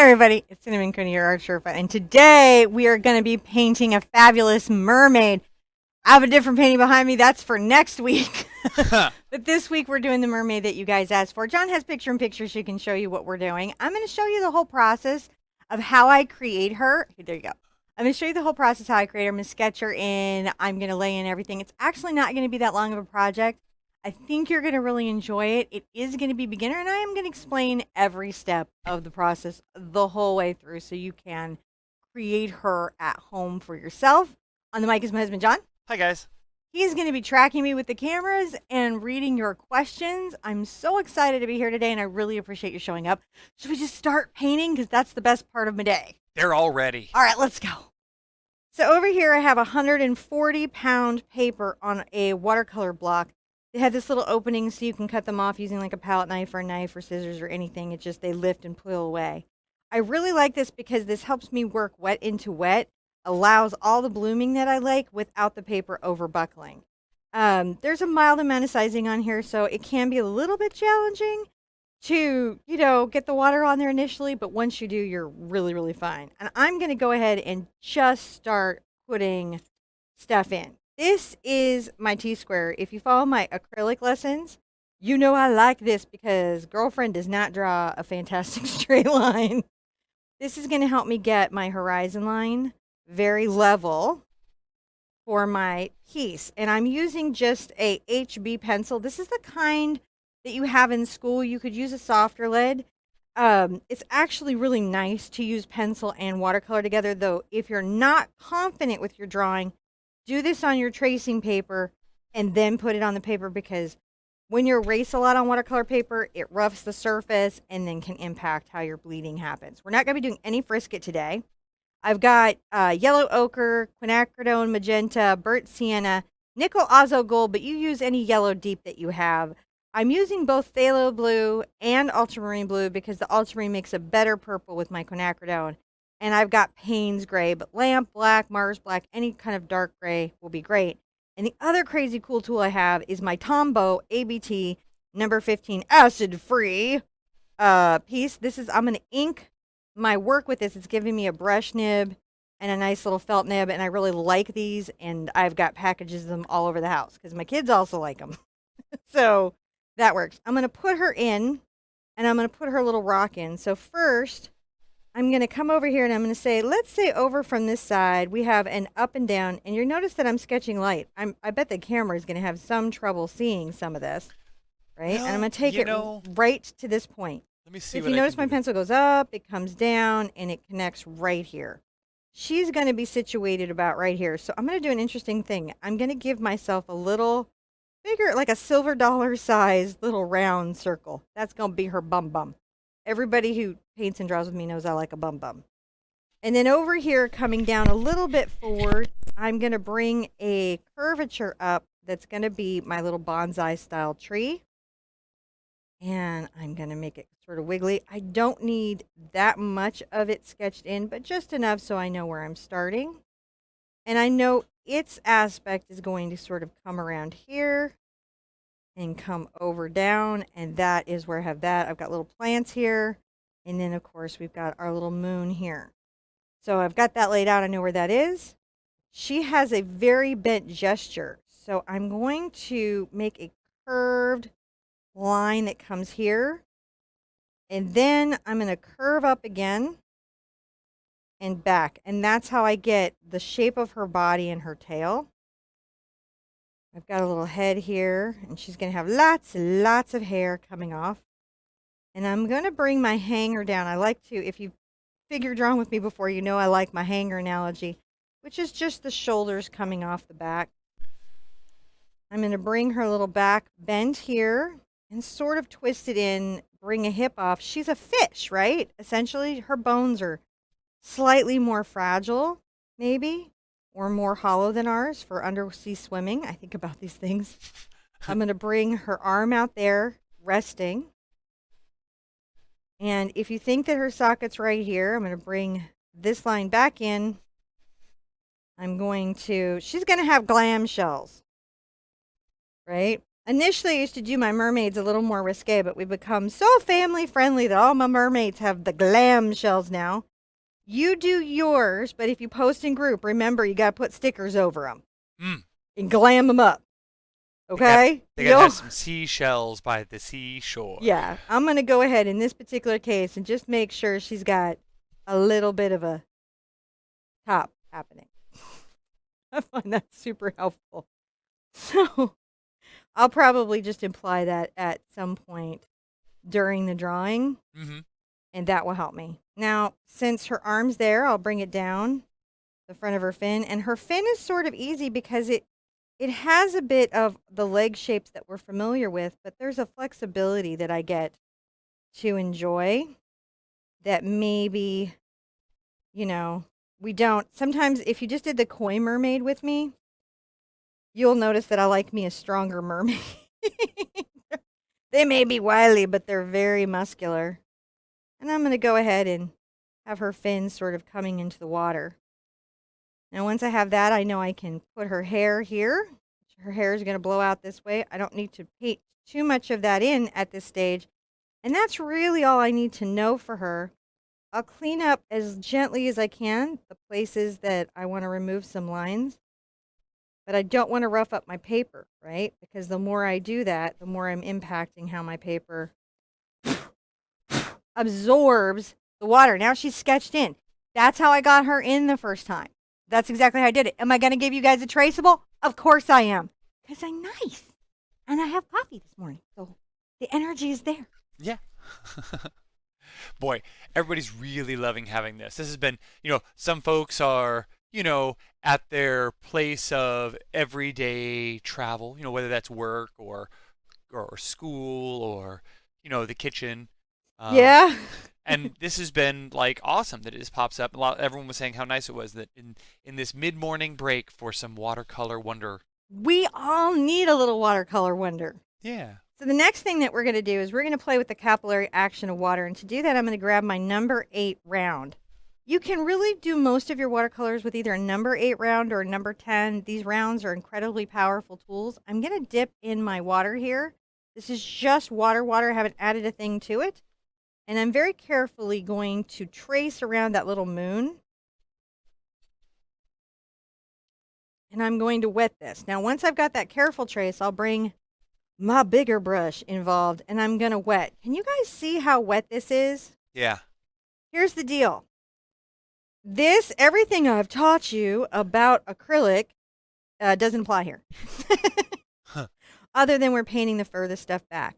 everybody, it's Cinnamon Coney, your Art Sherpa, and today we are going to be painting a fabulous mermaid. I have a different painting behind me, that's for next week. But this week we're doing the mermaid that you guys asked for. John has picture-in-picture so he can show you what we're doing. I'm going to show you the whole process of how I create her. There you go. I'm going to show you the whole process how I create her. I'm going to sketch her in. I'm going to lay in everything. It's actually not going to be that long of a project. I think you're going to really enjoy it. It is going to be beginner, and I am going to explain every step of the process the whole way through so you can create her at home for yourself. On the mic is my husband, John. Hi, guys. He's going to be tracking me with the cameras and reading your questions. I'm so excited to be here today, and I really appreciate you showing up. Should we just start painting? Because that's the best part of my day. They're all ready. All right, let's go. So over here, I have a 140-pound paper on a watercolor block. They have this little opening so you can cut them off using like a palette knife or a knife or scissors or anything. It's just they lift and peel away. I really like this because this helps me work wet into wet, allows all the blooming that I like without the paper overbuckling. There's a mild amount of sizing on here, so it can be a little bit challenging to, get the water on there initially, but once you do, you're really, really fine. And I'm going to go ahead and just start putting stuff in. This is my T-square. If you follow my acrylic lessons, you know I like this because girlfriend does not draw a fantastic straight line. This is going to help me get my horizon line very level for my piece. And I'm using just a HB pencil. This is the kind that you have in school. You could use a softer lead. It's actually really nice to use pencil and watercolor together, though if you're not confident with your drawing, do this on your tracing paper and then put it on the paper, because when you erase a lot on watercolor paper, it roughs the surface and then can impact how your bleeding happens. We're not going to be doing any frisket today. I've got yellow ochre, quinacridone magenta, burnt sienna, nickel azo gold, but you use any yellow deep that you have. I'm using both phthalo blue and ultramarine blue because the ultramarine makes a better purple with my quinacridone. And I've got Payne's gray, but lamp black, Mars black, any kind of dark gray will be great. And the other crazy cool tool I have is my Tombow ABT number 15 acid free piece. I'm going to ink my work with this. It's giving me a brush nib and a nice little felt nib, and I really like these, and I've got packages of them all over the house because my kids also like them. So that works. I'm going to put her in, and I'm going to put her little rock in. So first, I'm going to come over here and I'm going to say, let's say over from this side, we have an up and down. And you notice that I'm sketching light. I bet the camera is going to have some trouble seeing some of this, right? Well, and I'm going to take it right to this point. Let me see if what you I notice can my do. pencil goes up, it comes down, and it connects right here. She's going to be situated about right here. So I'm going to do an interesting thing. I'm going to give myself a little bigger, like a silver dollar size little round circle. That's going to be her bum bum. Everybody who paints and draws with me knows I like a bum bum. And then over here, coming down a little bit forward, I'm going to bring a curvature up that's going to be my little bonsai style tree. And I'm going to make it sort of wiggly. I don't need that much of it sketched in, but just enough so I know where I'm starting. And I know its aspect is going to sort of come around here and come over down, and that is where I have that. I've got little plants here, and then of course we've got our little moon here. So I've got that laid out. I know where that is. She has a very bent gesture, so I'm going to make a curved line that comes here, and then I'm going to curve up again and back, and that's how I get the shape of her body and her tail. I've got a little head here, and she's going to have lots and lots of hair coming off. And I'm going to bring my hanger down. I like to, if you've figured drawing with me before, you know I like my hanger analogy, which is just the shoulders coming off the back. I'm going to bring her little back bend here and sort of twist it in, bring a hip off. She's a fish, right? Essentially, her bones are slightly more fragile, maybe, or more hollow than ours for undersea swimming. I think about these things. I'm going to bring her arm out there, resting. And if you think that her socket's right here, I'm going to bring this line back in. She's going to have glam shells, right? Initially, I used to do my mermaids a little more risque, but we've become so family friendly that all my mermaids have the glam shells now. You do yours, but if you post in group, remember you got to put stickers over them Mm. and glam them up. They got Okay? they got to have some seashells by the seashore. Yeah, I'm going to go ahead in this particular case and just make sure she's got a little bit of a top happening. I find that super helpful. So I'll probably just imply that at some point during the drawing, Mm-hmm. and that will help me. Now, since her arm's there, I'll bring it down the front of her fin, and her fin is sort of easy because it has a bit of the leg shapes that we're familiar with, but there's a flexibility that I get to enjoy that maybe, we don't. Sometimes if you just did the koi mermaid with me, you'll notice that I like me a stronger mermaid. They may be wily, but they're very muscular. And I'm going to go ahead and have her fins sort of coming into the water. Now, once I have that, I know I can put her hair here. Her hair is going to blow out this way. I don't need to paint too much of that in at this stage. And that's really all I need to know for her. I'll clean up as gently as I can the places that I want to remove some lines. But I don't want to rough up my paper, right? Because the more I do that, the more I'm impacting how my paper absorbs the water. Now she's sketched in. That's how I got her in the first time. That's exactly how I did it. Am I going to give you guys a traceable? Of course I am. Because I'm nice. And I have coffee this morning. So the energy is there. Yeah. Boy, everybody's really loving having this. This has been, some folks are, at their place of everyday travel, whether that's work or school or, the kitchen. Yeah. And this has been like awesome that it just pops up. Everyone was saying how nice it was that in this mid-morning break for some watercolor wonder. We all need a little watercolor wonder. Yeah. So the next thing that we're going to do is we're going to play with the capillary action of water. And to do that, I'm going to grab my number 8 round. You can really do most of your watercolors with either a number 8 round or a number 10. These rounds are incredibly powerful tools. I'm going to dip in my water here. This is just water. I haven't added a thing to it. And I'm very carefully going to trace around that little moon. And I'm going to wet this. Now, once I've got that careful trace, I'll bring my bigger brush involved, and I'm going to wet. Can you guys see how wet this is? Yeah. Here's the deal. Everything I've taught you about acrylic doesn't apply here. Huh. Other than we're painting the furthest stuff back.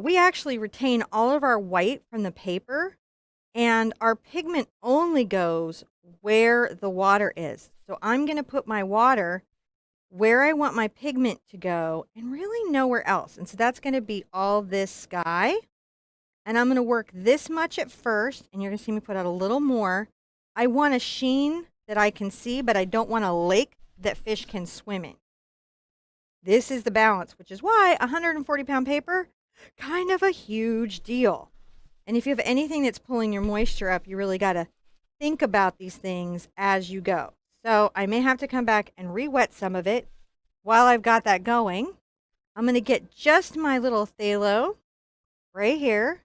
We actually retain all of our white from the paper, and our pigment only goes where the water is. So I'm going to put my water where I want my pigment to go and really nowhere else. And so that's going to be all this sky. And I'm going to work this much at first, and you're going to see me put out a little more. I want a sheen that I can see, but I don't want a lake that fish can swim in. This is the balance, which is why 140-pound paper, kind of a huge deal. And if you have anything that's pulling your moisture up, you really got to think about these things as you go. So I may have to come back and re-wet some of it while I've got that going. I'm going to get just my little phthalo right here.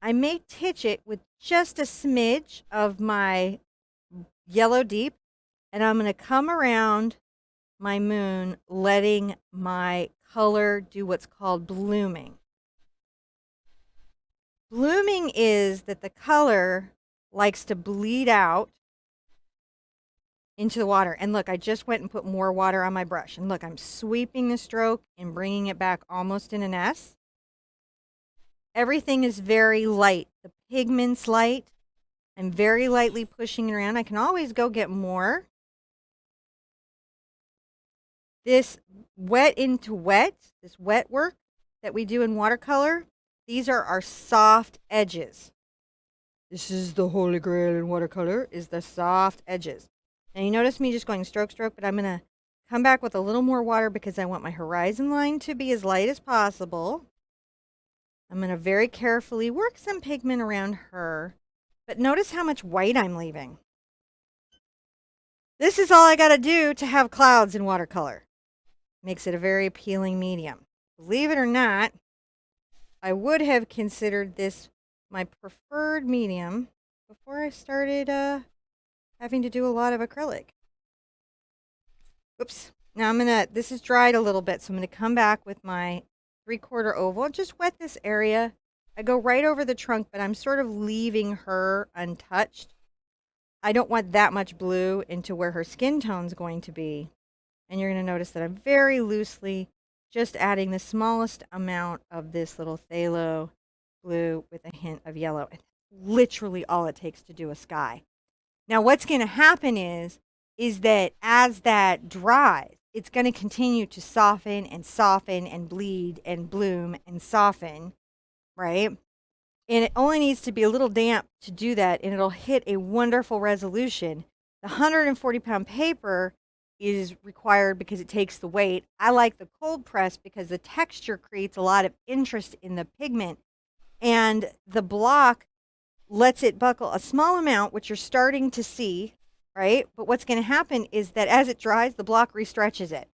I may titch it with just a smidge of my yellow deep, and I'm going to come around my moon, letting my color do what's called blooming. Blooming is that the color likes to bleed out into the water. And look, I just went and put more water on my brush. And look, I'm sweeping the stroke and bringing it back almost in an S. Everything is very light. The pigment's light. I'm very lightly pushing it around. I can always go get more. This wet into wet, this wet work that we do in watercolor, these are our soft edges. This is the holy grail in watercolor, is the soft edges. Now you notice me just going stroke, stroke, but I'm going to come back with a little more water because I want my horizon line to be as light as possible. I'm going to very carefully work some pigment around her, but notice how much white I'm leaving. This is all I got to do to have clouds in watercolor. Makes it a very appealing medium. believe it or not, I would have considered this my preferred medium before I started having to do a lot of acrylic. Oops. Now this is dried a little bit, so I'm gonna come back with my 3/4 oval and just wet this area. I go right over the trunk, but I'm sort of leaving her untouched. I don't want that much blue into where her skin tone's going to be. And you're gonna notice that I'm very loosely just adding the smallest amount of this little phthalo blue with a hint of yellow. And literally all it takes to do a sky. Now what's gonna happen is that as that dries, it's going to continue to soften and bleed and bloom and soften, right? And it only needs to be a little damp to do that, and it'll hit a wonderful resolution. The 140-pound paper is required because it takes the weight. I like the cold press because the texture creates a lot of interest in the pigment, and the block lets it buckle a small amount, which you're starting to see, right? But what's going to happen is that as it dries, the block restretches it.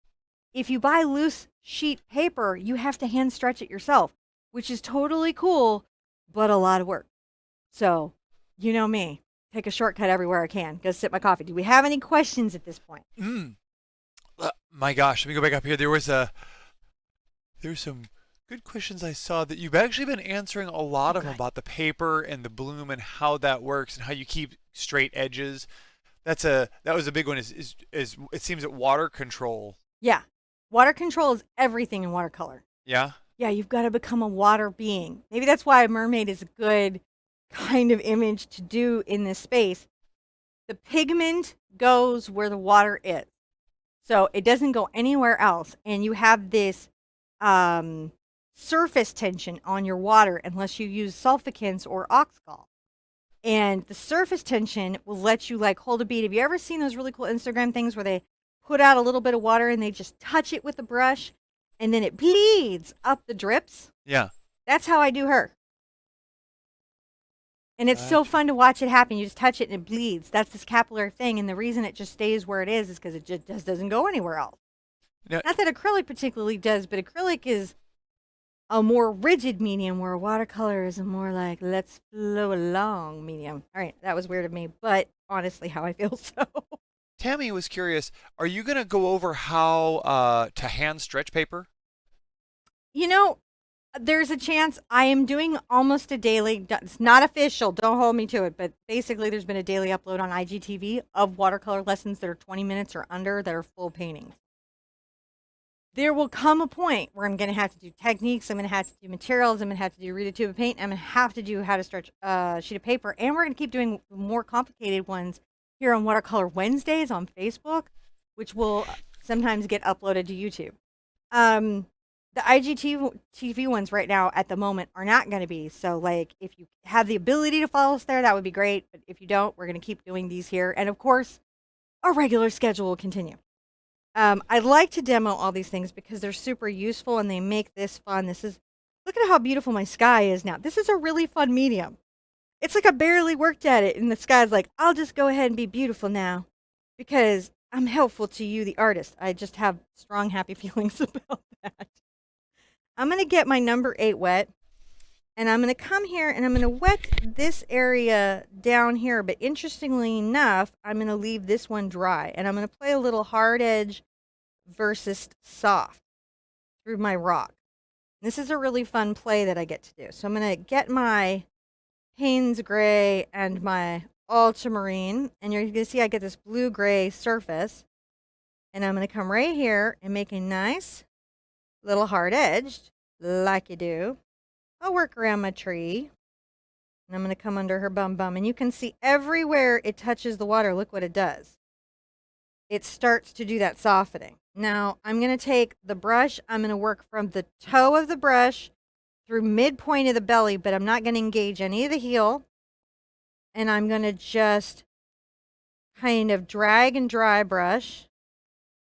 If you buy loose sheet paper, you have to hand stretch it yourself, which is totally cool, but a lot of work. So, you know me, take a shortcut everywhere I can. Go sip my coffee. Do we have any questions at this point? My gosh, let me go back up here. There's some good questions I saw that you've actually been answering a lot of them about the paper and the bloom and how that works and how you keep straight edges. That was a big one. Is it seems that water control. Yeah, water control is everything in watercolor. Yeah. Yeah, you've got to become a water being. Maybe that's why a mermaid is a good kind of image to do in this space. The pigment goes where the water is, so it doesn't go anywhere else, and you have this surface tension on your water unless you use sulficants or oxgal. And the surface tension will let you like hold a bead. Have you ever seen those really cool Instagram things where they put out a little bit of water and they just touch it with a brush and then it bleeds up the drips? Yeah. That's how I do her. And it's so fun to watch it happen. You just touch it and it bleeds. That's this capillary thing. And the reason it just stays where it is because it just doesn't go anywhere else. Now, not that acrylic particularly does, but acrylic is a more rigid medium where watercolor is a more like let's flow along medium. All right, that was weird of me, but honestly how I feel. So Tammy was curious, are you going to go over how to hand stretch paper? You know, there's a chance. I am doing almost a daily, it's not official, don't hold me to it, but basically there's been a daily upload on IGTV of watercolor lessons that are 20 minutes or under that are full paintings. There will come a point where I'm going to have to do techniques, I'm going to have to do materials, I'm going to have to do read a tube of paint, I'm going to have to do how to stretch a sheet of paper, and we're going to keep doing more complicated ones here on Watercolor Wednesdays on Facebook, which will sometimes get uploaded to YouTube. The IGTV ones right now at the moment are not going to be, so like if you have the ability to follow us there, that would be great, but if you don't, we're going to keep doing these here, and of course, our regular schedule will continue. I'd like to demo all these things because they're super useful and they make this fun. Look at how beautiful my sky is now. This is a really fun medium. It's like I barely worked at it and the sky's like, I'll just go ahead and be beautiful now because I'm helpful to you, the artist. I just have strong, happy feelings about that. I'm going to get my number 8 wet and I'm going to come here and I'm going to wet this area down here. But interestingly enough, I'm going to leave this one dry and I'm going to play a little hard edge versus soft through my rock. This is a really fun play that I get to do. So I'm going to get my Payne's Gray and my Ultramarine, and you're going to see I get this blue-gray surface. And I'm going to come right here and make a nice little hard edged, like you do. I'll work around my tree. And I'm going to come under her bum. And you can see everywhere it touches the water, look what it does. It starts to do that softening. Now, I'm going to take the brush. I'm going to work from the toe of the brush through midpoint of the belly, but I'm not going to engage any of the heel. And I'm going to just kind of drag and dry brush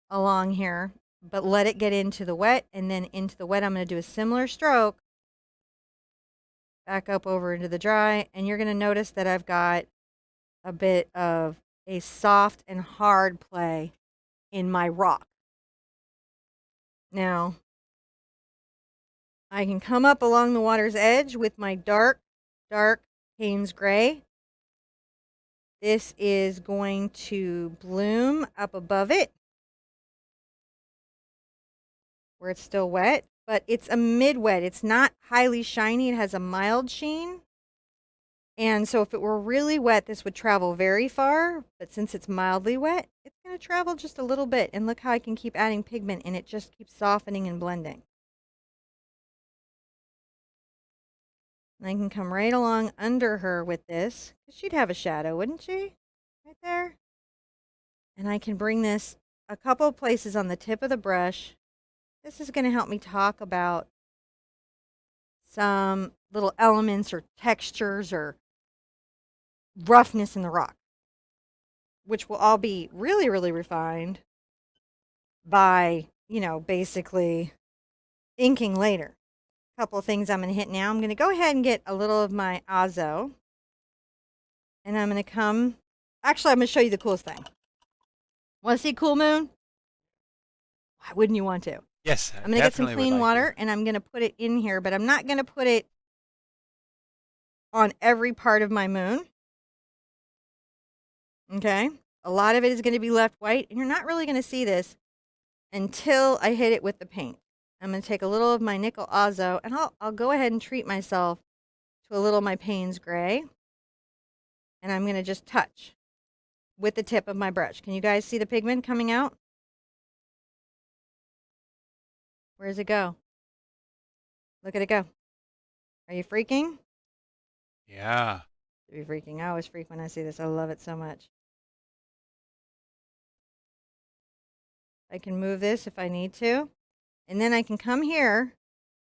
along here, but let it get into the wet. And then into the wet, I'm going to do a similar stroke. Back up over into the dry. And you're going to notice that I've got a bit of a soft and hard play in my rock. Now, I can come up along the water's edge with my dark, dark Payne's Gray. This is going to bloom up above it where it's still wet, but it's a mid-wet. It's not highly shiny. It has a mild sheen. And so if it were really wet, this would travel very far. But since it's mildly wet, it's going to travel just a little bit. And look how I can keep adding pigment and it just keeps softening and blending. And I can come right along under her with this. She'd have a shadow, wouldn't she? Right there. And I can bring this a couple of places on the tip of the brush. This is going to help me talk about some little elements or textures or roughness in the rock, which will all be really, really refined by, basically inking later. A couple of things I'm going to hit now. I'm going to go ahead and get a little of my azo. And I'm going to come. Actually, I'm going to show you the coolest thing. Want to see cool moon? Why wouldn't you want to? Yes, I'm going to get some clean water and I'm going to put it in here, but I'm not going to put it on every part of my moon. Okay? A lot of it is going to be left white, and you're not really going to see this until I hit it with the paint. I'm going to take a little of my nickel azo, and I'll go ahead and treat myself to a little of my Payne's Gray. And I'm going to just touch with the tip of my brush. Can you guys see the pigment coming out? Where does it go? Look at it go. Are you freaking? Yeah. To be freaking. I always freak when I see this. I love it so much. I can move this if I need to. And then I can come here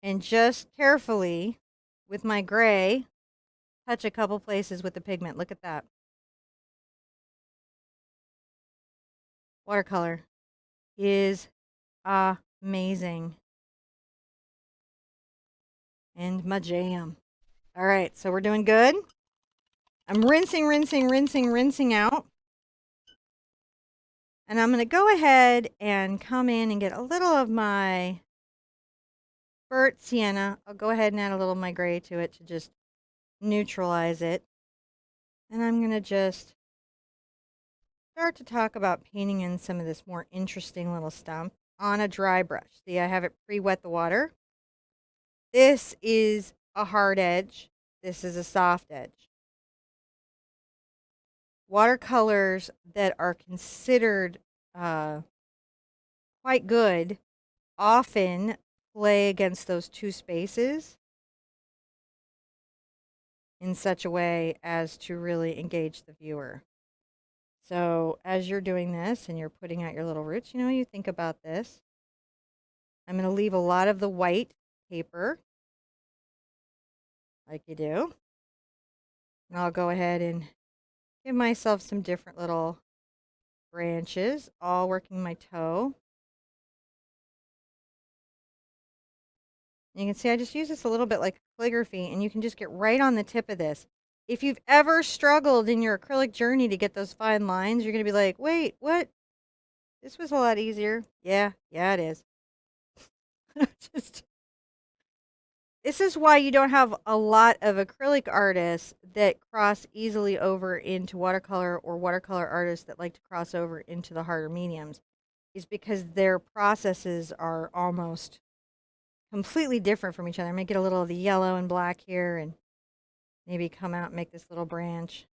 and just carefully, with my gray, touch a couple places with the pigment. Look at that. Watercolor is amazing. And my jam. All right, so we're doing good. I'm rinsing, rinsing, rinsing, rinsing out. And I'm going to go ahead and come in and get a little of my burnt sienna. I'll go ahead and add a little of my gray to it to just neutralize it. And I'm going to just start to talk about painting in some of this more interesting little stuff on a dry brush. See, I have it pre-wet the water. This is a hard edge. This is a soft edge. Watercolors that are considered quite good often play against those two spaces in such a way as to really engage the viewer. So as you're doing this and you're putting out your little roots, you think about this. I'm going to leave a lot of the white paper, like you do. And I'll go ahead and give myself some different little branches, all working my toe. And you can see I just use this a little bit like calligraphy, and you can just get right on the tip of this. If you've ever struggled in your acrylic journey to get those fine lines, you're going to be like, wait, what? This was a lot easier. Yeah, it is. This is why you don't have a lot of acrylic artists that cross easily over into watercolor, or watercolor artists that like to cross over into the harder mediums, is because their processes are almost completely different from each other. I may get a little of the yellow and black here and maybe come out and make this little branch.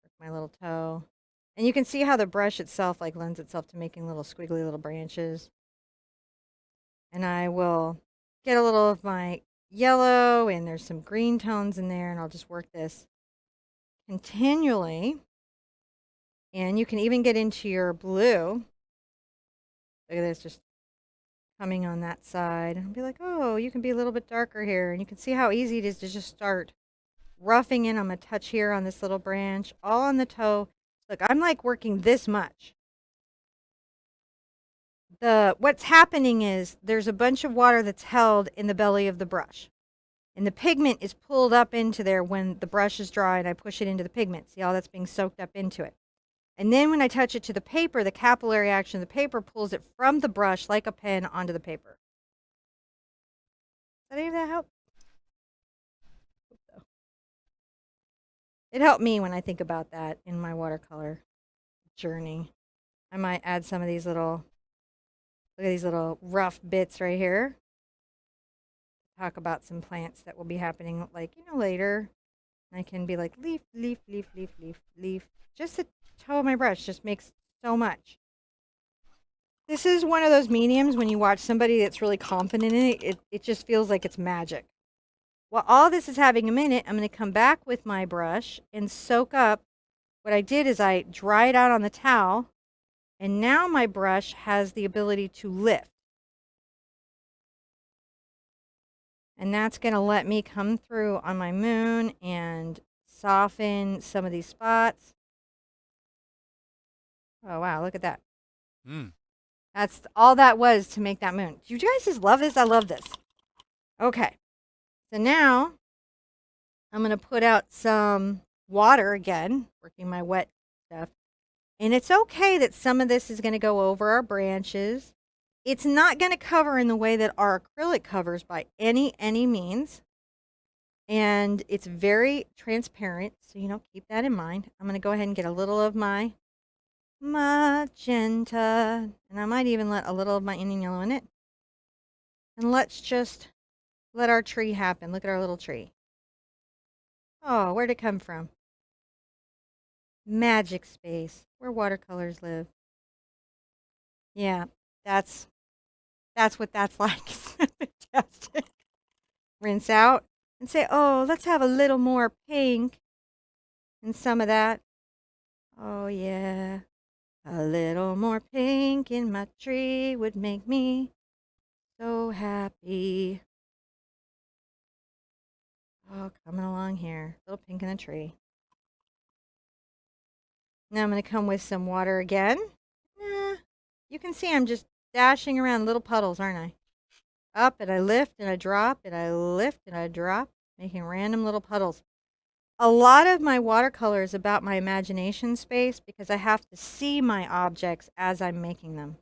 Work my little toe. And you can see how the brush itself lends itself to making little squiggly little branches. And I will get a little of my yellow, and there's some green tones in there, and I'll just work this continually. And you can even get into your blue. Look at this, just coming on that side. And be like, oh, you can be a little bit darker here. And you can see how easy it is to just start roughing in. I'm going to touch here on this little branch, all on the toe. Look, I'm working this much. What's happening is there's a bunch of water that's held in the belly of the brush. And the pigment is pulled up into there when the brush is dry and I push it into the pigment. See all that's being soaked up into it. And then when I touch it to the paper, the capillary action of the paper pulls it from the brush like a pen onto the paper. Does any of that help? It helped me when I think about that in my watercolor journey. I might add some of these little, look at these little rough bits right here. Talk about some plants that will be happening, like, later. And I can be like, leaf, leaf, leaf, leaf, leaf, leaf. Just the toe of my brush just makes so much. This is one of those mediums when you watch somebody that's really confident in it, it just feels like it's magic. While all this is having a minute, I'm going to come back with my brush and soak up. What I did is I dry it out on the towel, and now my brush has the ability to lift. And that's going to let me come through on my moon and soften some of these spots. Oh, wow, look at that. That's all that was to make that moon. Do you guys just love this? I love this. Okay. So now I'm going to put out some water again, working my wet stuff. And it's okay that some of this is going to go over our branches. It's not going to cover in the way that our acrylic covers by any means. And it's very transparent, so, keep that in mind. I'm going to go ahead and get a little of my magenta, and I might even let a little of my Indian yellow in it. And let's just let our tree happen. Look at our little tree. Oh, where'd it come from? Magic space, where watercolors live. Yeah, that's what that's like. Fantastic. Rinse out and say, oh, let's have a little more pink and some of that. Oh, yeah. A little more pink in my tree would make me so happy. Oh, coming along here. A little pink in the tree. Now I'm going to come with some water again. You can see I'm just dashing around little puddles, aren't I? Up and I lift and I drop and I lift and I drop, making random little puddles. A lot of my watercolor is about my imagination space because I have to see my objects as I'm making them.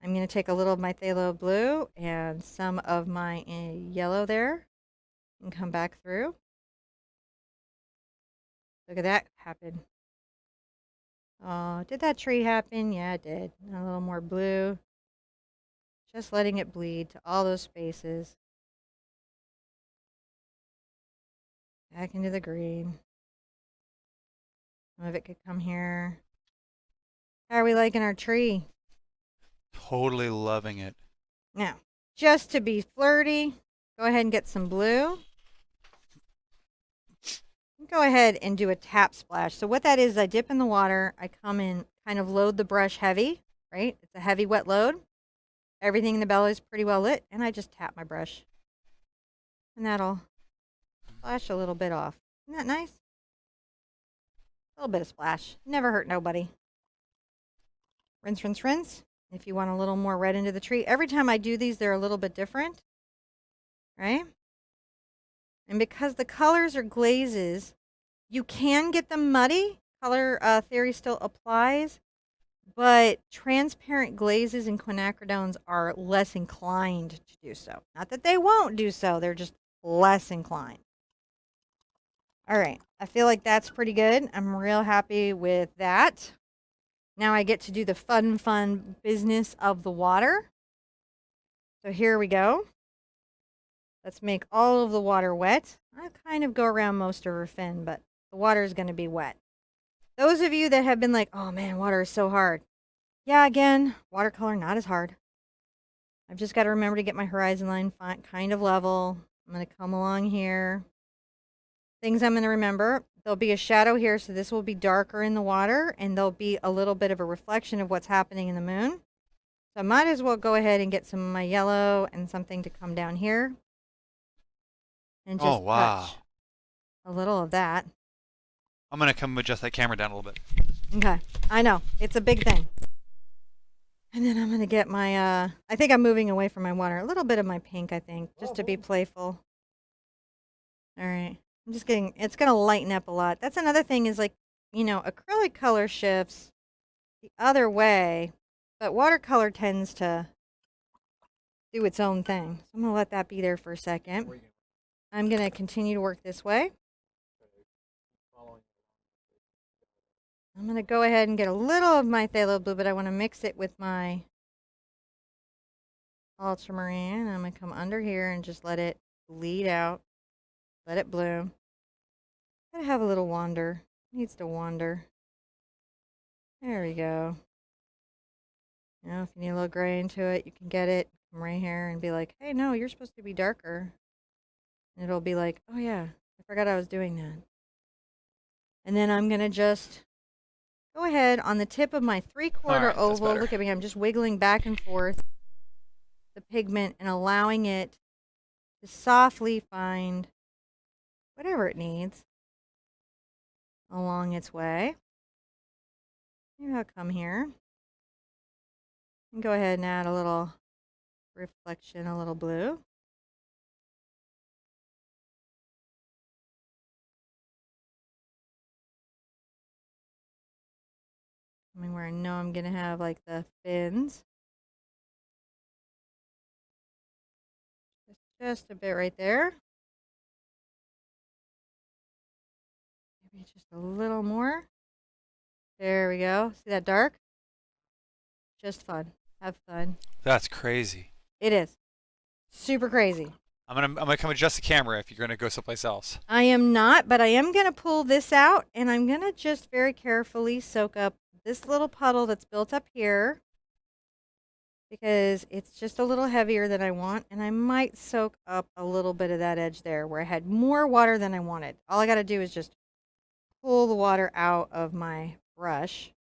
I'm going to take a little of my phthalo blue and some of my yellow there and come back through. Look at that happen. Oh, did that tree happen? Yeah, it did. A little more blue. Just letting it bleed to all those spaces. Back into the green. Some of it could come here. How are we liking our tree? Totally loving it. Now, just to be flirty, go ahead and get some blue. Go ahead and do a tap splash. So what that is, I dip in the water. I come in, kind of load the brush heavy, right? It's a heavy wet load. Everything in the belly is pretty well lit, and I just tap my brush. And that'll splash a little bit off. Isn't that nice? A little bit of splash. Never hurt nobody. Rinse, rinse, rinse. If you want a little more red into the tree. Every time I do these, they're a little bit different, right? And because the colors are glazes, you can get them muddy. Color theory still applies. But transparent glazes and quinacridones are less inclined to do so. Not that they won't do so, they're just less inclined. All right, I feel like that's pretty good. I'm real happy with that. Now I get to do the fun business of the water. So here we go. Let's make all of the water wet. I kind of go around most of her fin, but the water is going to be wet. Those of you that have been like, oh man, water is so hard. Yeah, again, watercolor not as hard. I've just got to remember to get my horizon line kind of level. I'm going to come along here. Things I'm going to remember. There'll be a shadow here, so this will be darker in the water, and there'll be a little bit of a reflection of what's happening in the moon. So I might as well go ahead and get some of my yellow and something to come down here. And just touch a little of that. I'm going to come adjust that camera down a little bit. Okay. I know. It's a big thing. And then I'm going to get my, I think I'm moving away from my water. A little bit of my pink, I think, just to be playful. All right. I'm just getting, it's going to lighten up a lot. That's another thing is like, acrylic color shifts the other way, but watercolor tends to do its own thing. So I'm going to let that be there for a second. I'm going to continue to work this way. I'm going to go ahead and get a little of my phthalo blue, but I want to mix it with my ultramarine. I'm going to come under here and just let it bleed out. Let it bloom. Gotta have a little wander. Needs to wander. There we go. Now, if you need a little gray into it, you can get it from right here and be like, hey, no, you're supposed to be darker. And it'll be like, oh, yeah, I forgot I was doing that. And then I'm going to just go ahead on the tip of my 3/4 oval. Look at me. I'm just wiggling back and forth the pigment and allowing it to softly find whatever it needs along its way. Maybe I'll come here and go ahead and add a little reflection, a little blue. Coming where I know I'm going to have like the fins. Just a bit right there. Maybe just a little more. There we go. See that dark? Just fun. Have fun. That's crazy. It is. Super crazy. I'm gonna come adjust the camera if you're gonna go someplace else. I am not, but I am going to pull this out and I'm going to just very carefully soak up this little puddle that's built up here because it's just a little heavier than I want, and I might soak up a little bit of that edge there where I had more water than I wanted. All I got to do is just pull the water out of my brush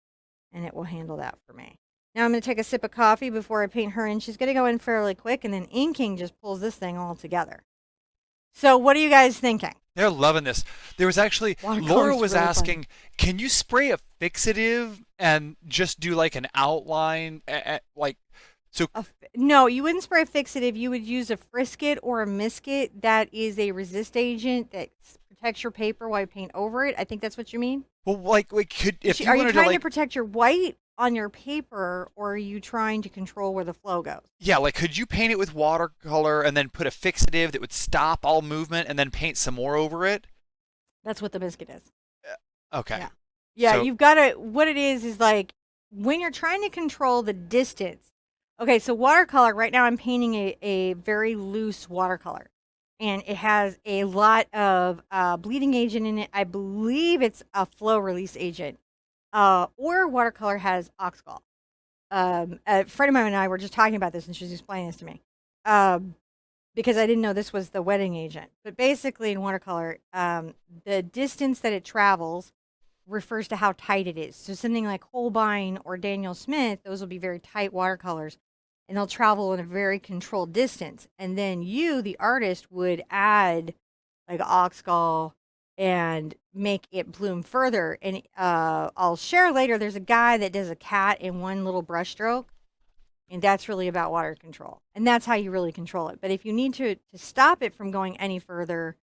and it will handle that for me. Now I'm going to take a sip of coffee before I paint her in. She's going to go in fairly quick, and then inking just pulls this thing all together. So what are you guys thinking? They're loving this. There was actually, Laura was really asking, can you spray a fixative and just do like an outline? No, you wouldn't spray a fixative. You would use a frisket or a misket. That is a resist agent that protects your paper while you paint over it. I think that's what you mean. Well, like are you trying to protect your white on your paper, or are you trying to control where the flow goes? Yeah, like could you paint it with watercolor and then put a fixative that would stop all movement and then paint some more over it? That's what the biscuit is. Okay. Yeah, so, you've got to, what it is like when you're trying to control the distance. Okay, so watercolor, right now I'm painting a very loose watercolor. And it has a lot of bleeding agent in it. I believe it's a flow release agent. Or watercolor has oxgall. A friend of mine and I were just talking about this, and she was explaining this to me. Because I didn't know this was the wetting agent. But basically in watercolor, the distance that it travels refers to how tight it is. So something like Holbein or Daniel Smith, those will be very tight watercolors, and they'll travel in a very controlled distance. And then you, the artist, would add like oxgall and make it bloom further. And I'll share later, there's a guy that does a cat in one little brush stroke, and that's really about water control. And that's how you really control it. But if you need to stop it from going any further,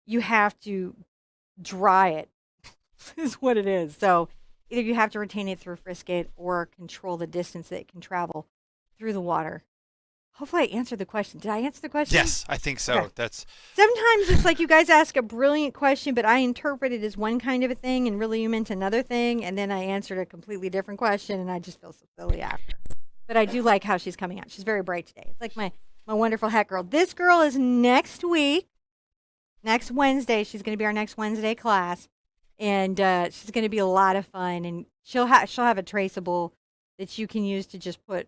you have to dry it, is what it is. So either you have to retain it through frisket or control the distance that it can travel through the water. Hopefully I answered the question. Did I answer the question? Yes, I think so. Okay. Sometimes it's like you guys ask a brilliant question, but I interpret it as one kind of a thing and really you meant another thing, and then I answered a completely different question and I just feel so silly after. But I do like how she's coming out. She's very bright today. It's like my wonderful hat girl. This girl is next week. Next Wednesday. She's going to be our next Wednesday class. And she's going to be a lot of fun. And she'll have a traceable that you can use to just put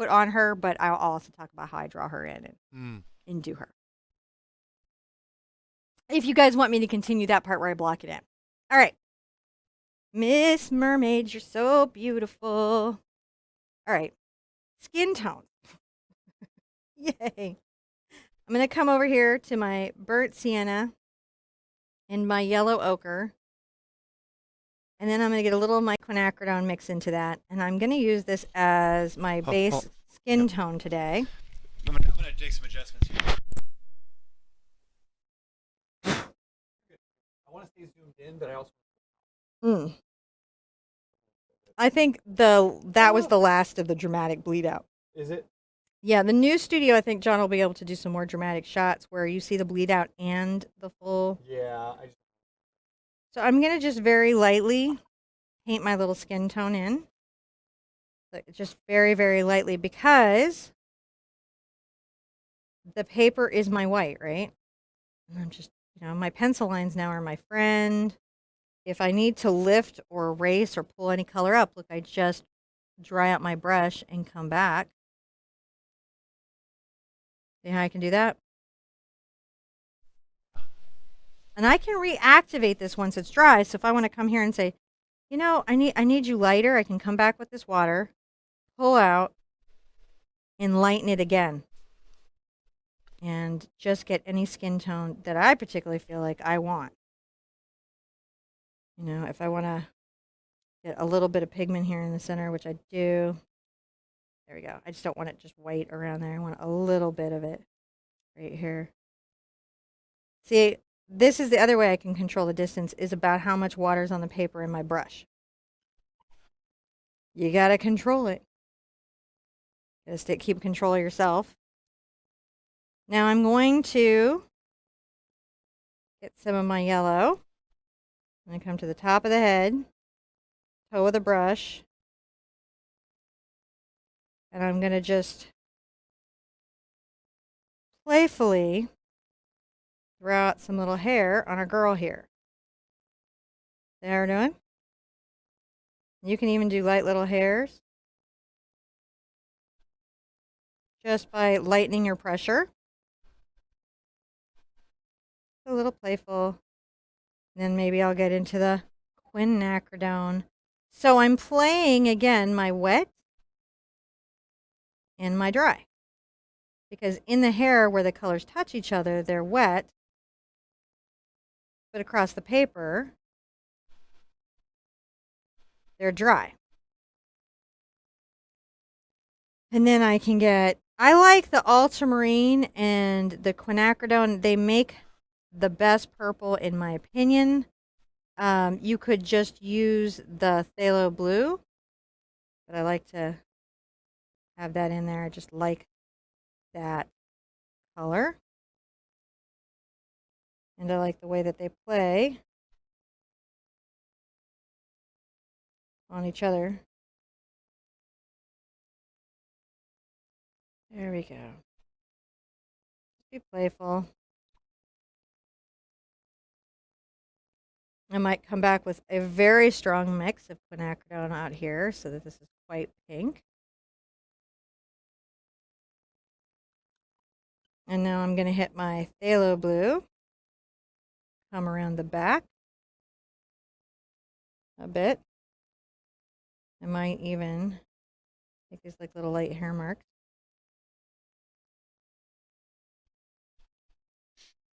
on her. But I'll also talk about how I draw her in and do her. If you guys want me to continue that part where I block it in. All right. Miss Mermaid, you're so beautiful. All right. Skin tone. Yay. I'm going to come over here to my burnt sienna and my yellow ochre. And then I'm going to get a little of my quinacridone mix into that. And I'm going to use this as my base skin tone today. I'm going to make some adjustments here. I want to stay zoomed in, but I also... I think that was the last of the dramatic bleed out. Is it? Yeah, the new studio, I think John will be able to do some more dramatic shots where you see the bleed out and the full. Yeah, So I'm going to just very lightly paint my little skin tone in. Like just very, very lightly because the paper is my white, right? And I'm just, my pencil lines now are my friend. If I need to lift or erase or pull any color up, look, I just dry out my brush and come back. See how I can do that? And I can reactivate this once it's dry. So if I want to come here and say, I need you lighter, I can come back with this water, pull out, and lighten it again. And just get any skin tone that I particularly feel like I want. If I want to get a little bit of pigment here in the center, which I do. There we go. I just don't want it just white around there. I want a little bit of it right here. See, this is the other way I can control the distance is about how much water's on the paper in my brush. You got to control it. Just keep control of yourself. Now I'm going to get some of my yellow. I'm going to come to the top of the head, toe of the brush, and I'm going to just playfully throw out some little hair on a girl here. See how we're doing? You can even do light little hairs just by lightening your pressure. A little playful. Then maybe I'll get into the quinacridone. So I'm playing again my wet and my dry. Because in the hair where the colors touch each other, they're wet. But across the paper, they're dry. And then I like the ultramarine and the quinacridone. They make the best purple in my opinion. You could just use the phthalo blue, but I like to have that in there. I just like that color. And I like the way that they play on each other. There we go. Just be playful. I might come back with a very strong mix of quinacridone out here so that this is quite pink. And now I'm going to hit my phthalo blue. Come around the back a bit. I might even make these like little light hair marks.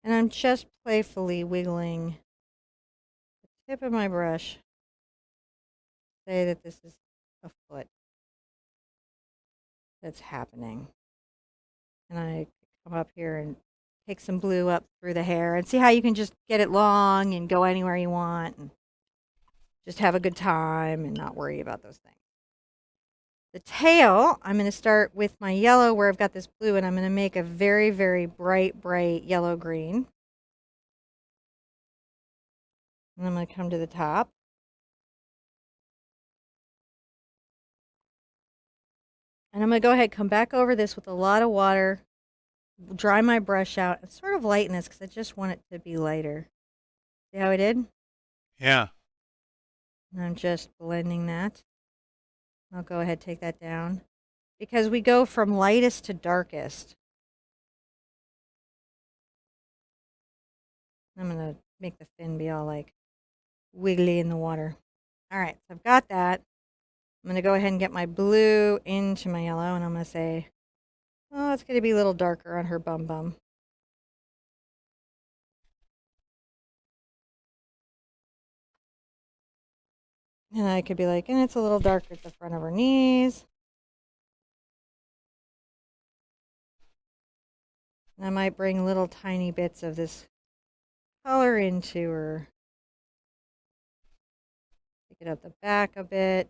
And I'm just playfully wiggling the tip of my brush. Say that this is a foot that's happening. And I come up here and take some blue up through the hair and see how you can just get it long and go anywhere you want and just have a good time and not worry about those things. The tail, I'm going to start with my yellow where I've got this blue, and I'm going to make a very, very bright, bright yellow-green. And I'm going to come to the top. And I'm going to go ahead, come back over this with a lot of water, dry my brush out, and sort of lighten this because I just want it to be lighter. See how I did? yeah. And I'm just blending that. I'll go ahead, take that down. Because we go from lightest to darkest. I'm going to make the fin be all like wiggly in the water. All right, so I've got that. I'm going to go ahead and get my blue into my yellow, and I'm going to say, oh, it's going to be a little darker on her bum bum. And I could be like, and it's a little darker at the front of her knees. And I might bring little tiny bits of this color into her. Take it up the back a bit,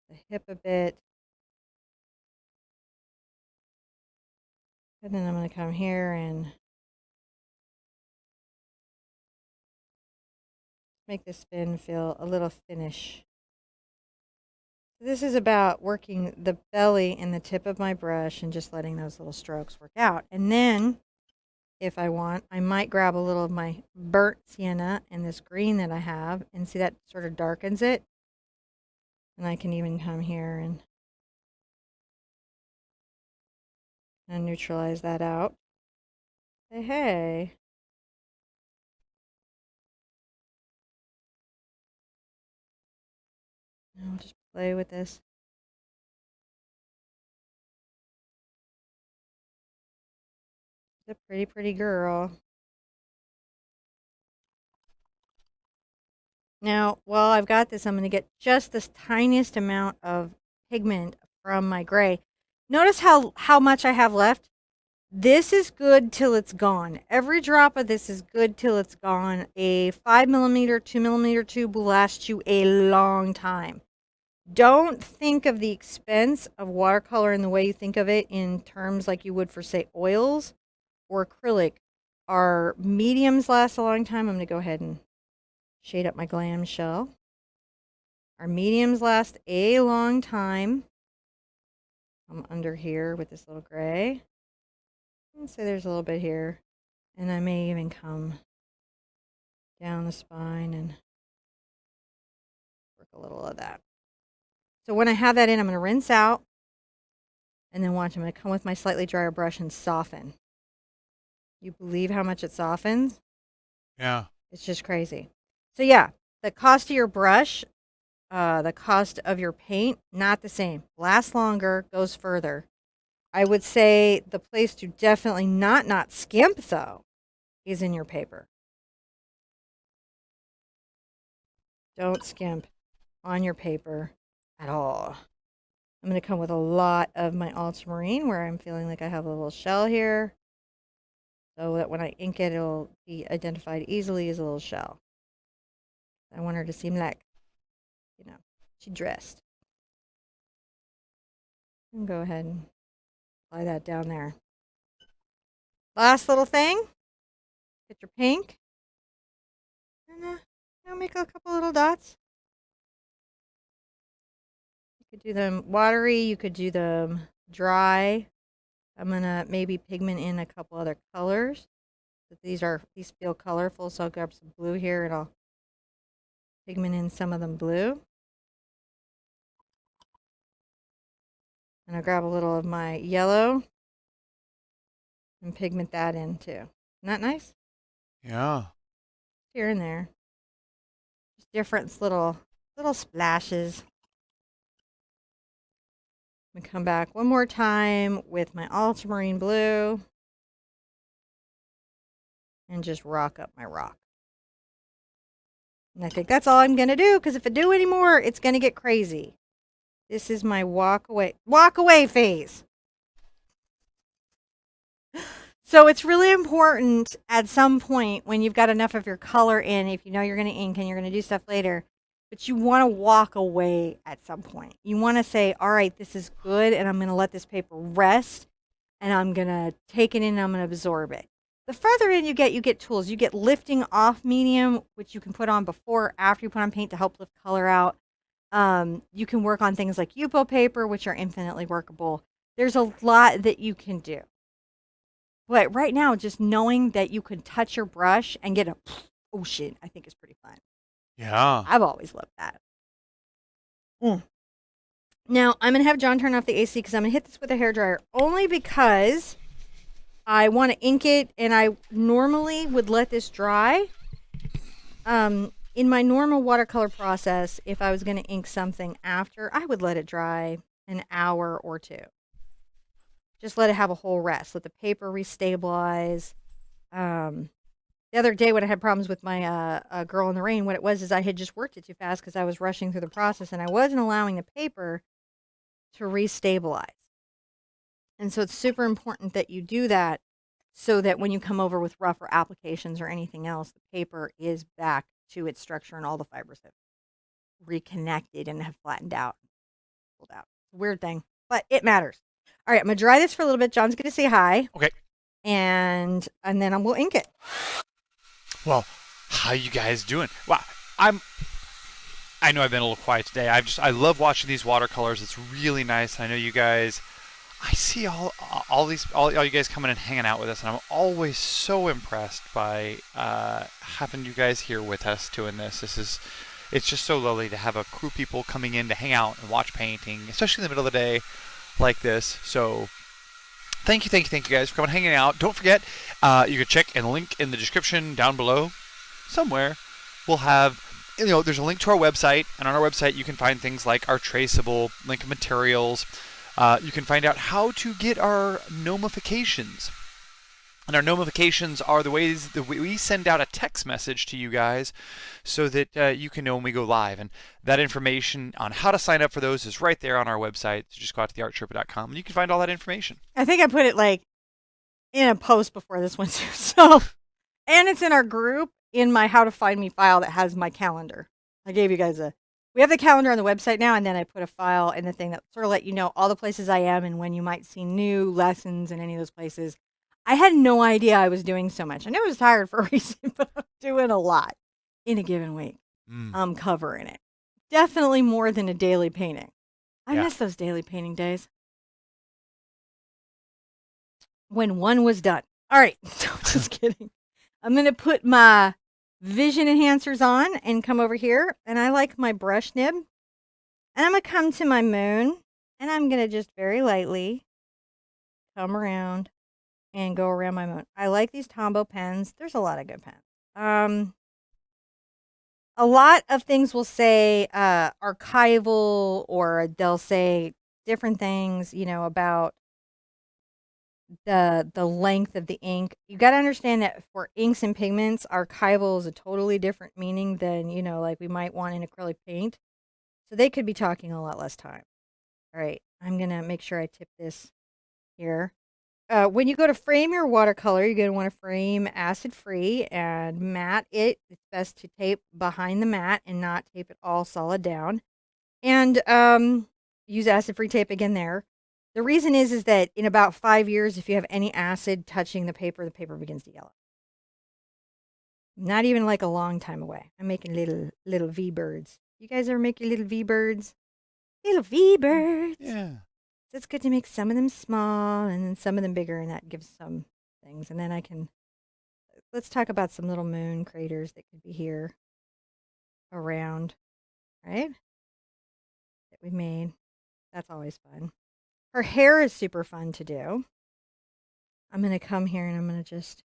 the hip a bit. And then I'm going to come here and make this fin feel a little thinnish. This is about working the belly and the tip of my brush and just letting those little strokes work out. And then, if I want, I might grab a little of my burnt sienna and this green that I have, and see that sort of darkens it. And I can even come here and neutralize that out. Say, hey. I'll just play with this. She's a pretty, pretty girl. Now, while I've got this, I'm going to get just this tiniest amount of pigment from my gray. Notice how much I have left? This is good till it's gone. Every drop of this is good till it's gone. A 5mm, 2mm tube will last you a long time. Don't think of the expense of watercolor in the way you think of it in terms like you would for, say, oils or acrylic. Our mediums last a long time. I'm going to go ahead and shade up my glam shell. Our mediums last a long time. I'm under here with this little gray. Let's say there's a little bit here. And I may even come down the spine and work a little of that. So when I have that in, I'm going to rinse out. And then watch, I'm going to come with my slightly drier brush and soften. You believe how much it softens? Yeah. It's just crazy. So yeah, the cost of your brush, the cost of your paint, not the same. Lasts longer, goes further. I would say the place to definitely not skimp, though, is in your paper. Don't skimp on your paper at all. I'm going to come with a lot of my ultramarine where I'm feeling like I have a little shell here, so that when I ink it, it'll be identified easily as a little shell. I want her to seem like, you know, she dressed. And go ahead and apply that down there. Last little thing, get your pink, and make a couple little dots. You could do them watery, you could do them dry. I'm gonna maybe pigment in a couple other colors. But these feel colorful, so I'll grab some blue here and I'll pigment in some of them blue. And I'll grab a little of my yellow and pigment that in too. Isn't that nice? Yeah. Here and there. Just different little splashes. I'm gonna come back one more time with my ultramarine blue and just rock up my rock. And I think that's all I'm gonna do, because if I do any more, it's gonna get crazy. This is my walk away phase. So it's really important at some point when you've got enough of your color in, if you know you're going to ink and you're going to do stuff later, but you want to walk away at some point. You want to say, all right, this is good, and I'm going to let this paper rest, and I'm going to take it in and I'm going to absorb it. The further in you get tools. You get lifting off medium, which you can put on before or after you put on paint to help lift color out. You can work on things like Yupo paper, which are infinitely workable. There's a lot that you can do. But right now, just knowing that you can touch your brush and get a ocean, I think is pretty fun. Yeah. I've always loved that. Now, I'm going to have John turn off the AC because I'm going to hit this with a hairdryer only because I want to ink it, and I normally would let this dry. In my normal watercolor process, if I was going to ink something after, I would let it dry an hour or two. Just let it have a whole rest. Let the paper restabilize. The other day when I had problems with my Girl in the Rain, what it was is I had just worked it too fast because I was rushing through the process and I wasn't allowing the paper to restabilize. And so it's super important that you do that so that when you come over with rougher applications or anything else, the paper is back to its structure and all the fibers have reconnected and have flattened out, pulled out. It's a weird thing, but it matters. All right, I'm gonna dry this for a little bit. John's gonna say hi, Okay. and then we'll ink it. Well, how you guys doing? Wow, I'm. I know I've been a little quiet today. I love watching these watercolors. It's really nice. I know you guys. I see all you guys coming and hanging out with us, and I'm always so impressed by having you guys here with us doing this. It's just so lovely to have a crew of people coming in to hang out and watch painting, especially in the middle of the day like this. So thank you guys for coming and hanging out. Don't forget, you can check and link in the description down below somewhere. We'll have, there's a link to our website, and on our website you can find things like our traceable, link materials. You can find out how to get our nomifications. And our nomifications are the ways that we send out a text message to you guys so that you can know when we go live. And that information on how to sign up for those is right there on our website. So just go out to theartsherpa.com and you can find all that information. I think I put it like in a post before this one too. So, and it's in our group in my How to Find Me file that has my calendar. I gave you guys we have the calendar on the website now, and then I put a file in the thing that sort of let you know all the places I am and when you might see new lessons in any of those places. I had no idea I was doing so much. I knew I was tired for a reason, but I'm doing a lot in a given week. I'm covering it. Definitely more than a daily painting. I miss those daily painting days. When one was done. All right. Just kidding. I'm going to put my vision enhancers on and come over here. And I like my brush nib. And I'm going to come to my moon. And I'm going to just very lightly come around and go around my moon. I like these Tombow pens. There's a lot of good pens. A lot of things will say archival, or they'll say different things, about the length of the ink. You got to understand that for inks and pigments, archival is a totally different meaning than, like we might want in acrylic paint. So they could be talking a lot less time. All right, I'm going to make sure I tip this here. When you go to frame your watercolor, you're going to want to frame acid-free and matte it. It's best to tape behind the mat and not tape it all solid down. And use acid-free tape again there. The reason is that in about 5 years, if you have any acid touching the paper begins to yellow. Not even like a long time away. I'm making little V-birds. You guys ever make your little V-birds? Little V-birds. Yeah. It's good to make some of them small and then some of them bigger, and that gives some things. And then let's talk about some little moon craters that could be here around, right? That we made. That's always fun. Her hair is super fun to do. I'm going to come here and I'm going to just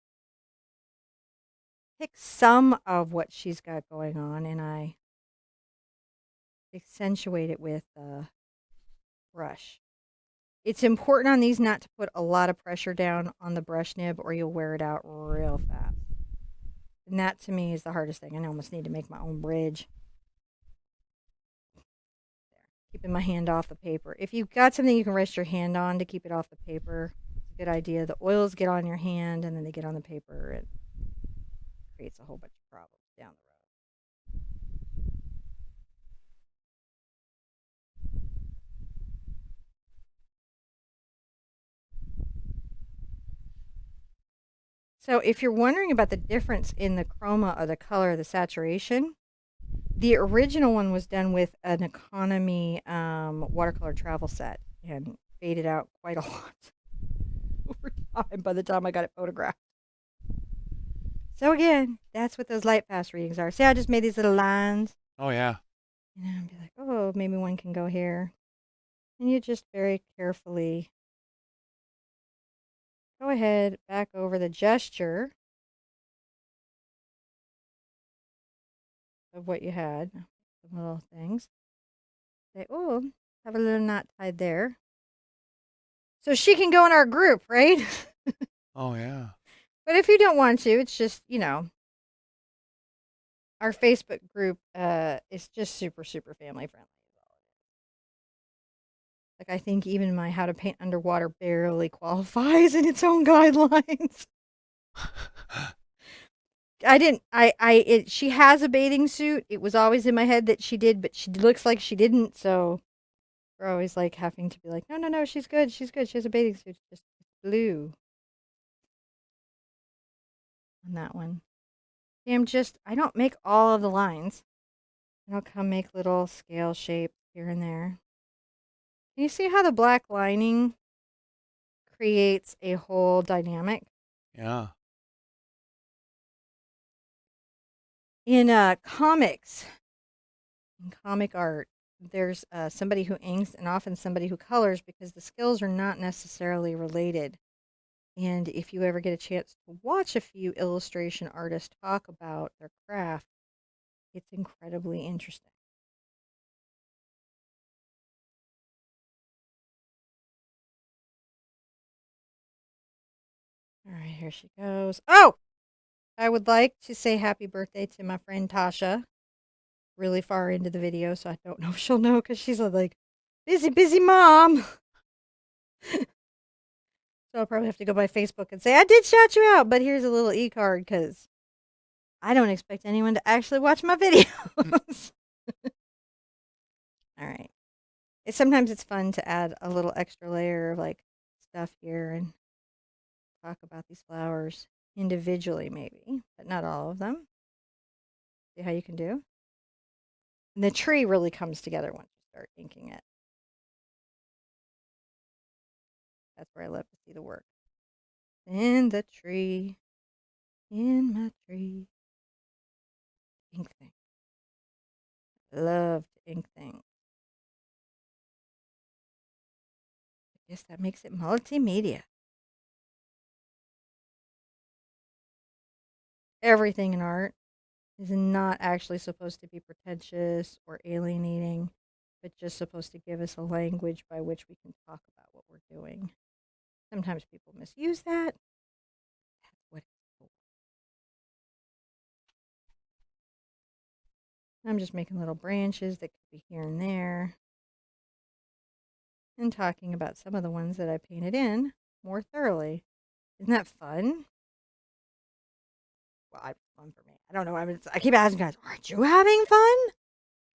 pick some of what she's got going on, and I accentuate it with the brush. It's important on these not to put a lot of pressure down on the brush nib or you'll wear it out real fast. And that to me is the hardest thing. I almost need to make my own bridge. There. Keeping my hand off the paper. If you've got something you can rest your hand on to keep it off the paper, it's a good idea. The oils get on your hand and then they get on the paper. It creates a whole bunch of problems down the road. So if you're wondering about the difference in the chroma or the color of the saturation, the original one was done with an economy watercolor travel set and faded out quite a lot over time by the time I got it photographed. So again, that's what those light fast readings are. See, I just made these little lines. Oh, yeah. And be like, oh, maybe one can go here. And you just very carefully go ahead, back over the gesture of what you had. Some little things. Say, oh, have a little knot tied there. So she can go in our group, right? Oh, yeah. But if you don't want to, it's just, our Facebook group is just super, super family friendly. Like, I think even my How to Paint Underwater barely qualifies in its own guidelines. She has a bathing suit. It was always in my head that she did, but she looks like she didn't. So We're always like having to be like, no, no, no, she's good. She's good. She has a bathing suit. It's just blue on that one. See, I don't make all of the lines. I'll come make little scale shapes here and there. Can you see how the black lining creates a whole dynamic? Yeah. In comics, in comic art, there's somebody who inks and often somebody who colors because the skills are not necessarily related. And if you ever get a chance to watch a few illustration artists talk about their craft, it's incredibly interesting. All right, here she goes. Oh, I would like to say happy birthday to my friend Tasha. Really far into the video, so I don't know if she'll know because she's like, busy, busy mom. So I'll probably have to go by Facebook and say, I did shout you out, but here's a little e-card because I don't expect anyone to actually watch my videos. All right. Sometimes it's fun to add a little extra layer of like stuff here and talk about these flowers individually maybe, but not all of them. See how you can do? And the tree really comes together once you start inking it. That's where I love to see the work. In the tree, in my tree. Ink thing. Love to ink things. I guess that makes it multimedia. Everything in art is not actually supposed to be pretentious or alienating, but just supposed to give us a language by which we can talk about what we're doing. Sometimes people misuse that. That's what it's for. I'm just making little branches that could be here and there. And talking about some of the ones that I painted in more thoroughly. Isn't that fun? Well, it's fun for me. I don't know. I keep asking guys, aren't you having fun?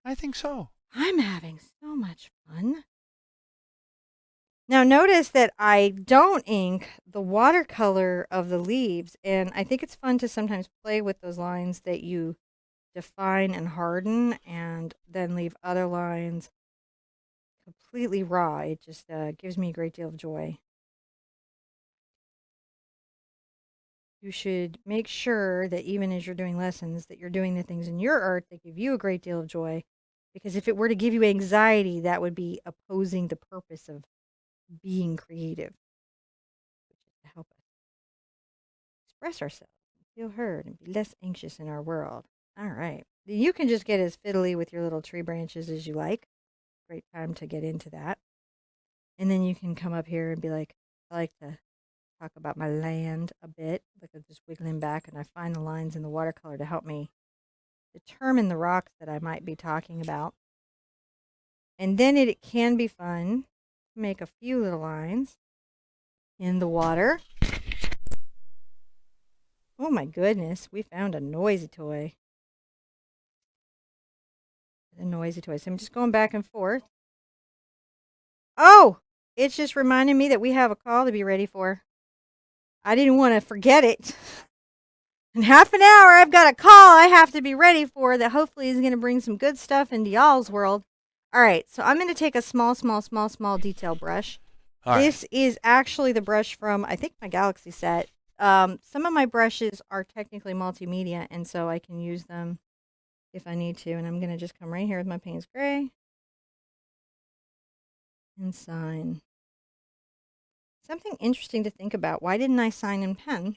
I think so. I'm having so much fun. Now notice that I don't ink the watercolor of the leaves, and I think it's fun to sometimes play with those lines that you define and harden and then leave other lines completely raw. It just gives me a great deal of joy. You should make sure that even as you're doing lessons that you're doing the things in your art that give you a great deal of joy, because if it were to give you anxiety, that would be opposing the purpose of being creative, which is to help us express ourselves and feel heard and be less anxious in our world. All right. You can just get as fiddly with your little tree branches as you like. Great time to get into that. And then you can come up here and be like, I like to talk about my land a bit. Look at this wiggling back, and I find the lines in the watercolor to help me determine the rocks that I might be talking about. And then it can be fun to make a few little lines in the water. Oh my goodness, we found a noisy toy. A noisy toy. So I'm just going back and forth. Oh, it's just reminding me that we have a call to be ready for. I didn't want to forget it. In half an hour, I've got a call I have to be ready for that hopefully is going to bring some good stuff into y'all's world. All right, so I'm going to take a small detail brush. This is actually the brush from, I think, my Galaxy set. Some of my brushes are technically multimedia, and so I can use them if I need to. And I'm going to just come right here with my Payne's Gray and sign. Something interesting to think about. Why didn't I sign in pen?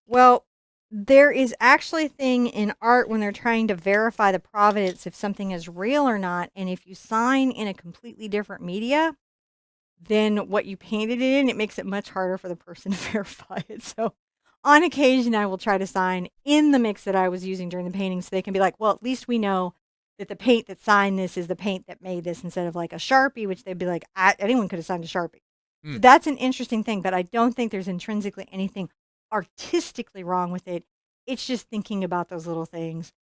Well, there is actually a thing in art when they're trying to verify the provenance if something is real or not. And if you sign in a completely different media than what you painted it in, it makes it much harder for the person to verify it. So on occasion, I will try to sign in the mix that I was using during the painting so they can be like, well, at least we know that the paint that signed this is the paint that made this, instead of like a Sharpie, which they'd be like, anyone could have signed a Sharpie. So that's an interesting thing, but I don't think there's intrinsically anything artistically wrong with it. It's just thinking about those little things.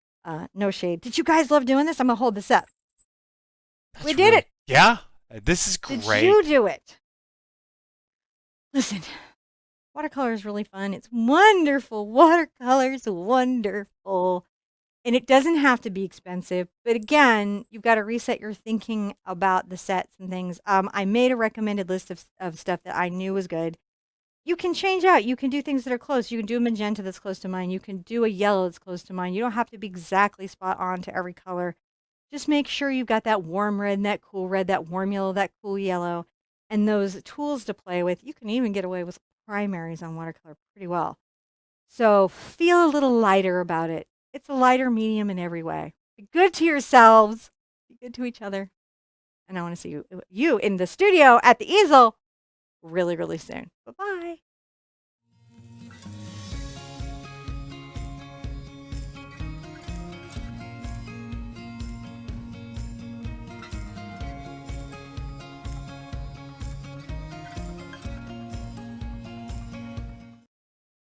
No shade. Did you guys love doing this? I'm going to hold this up. We did it. Yeah. This is Did great. you do it? Listen, watercolor is really fun. It's wonderful. Watercolor's wonderful. And it doesn't have to be expensive. But again, you've got to reset your thinking about the sets and things. I made a recommended list of stuff that I knew was good. You can change out. You can do things that are close. You can do a magenta that's close to mine. You can do a yellow that's close to mine. You don't have to be exactly spot on to every color. Just make sure you've got that warm red and that cool red, that warm yellow, that cool yellow, and those tools to play with. You can even get away with primaries on watercolor pretty well. So feel a little lighter about it. It's a lighter medium in every way. Be good to yourselves. Be good to each other. And I want to see you in the studio at the easel really, really soon. Bye-bye.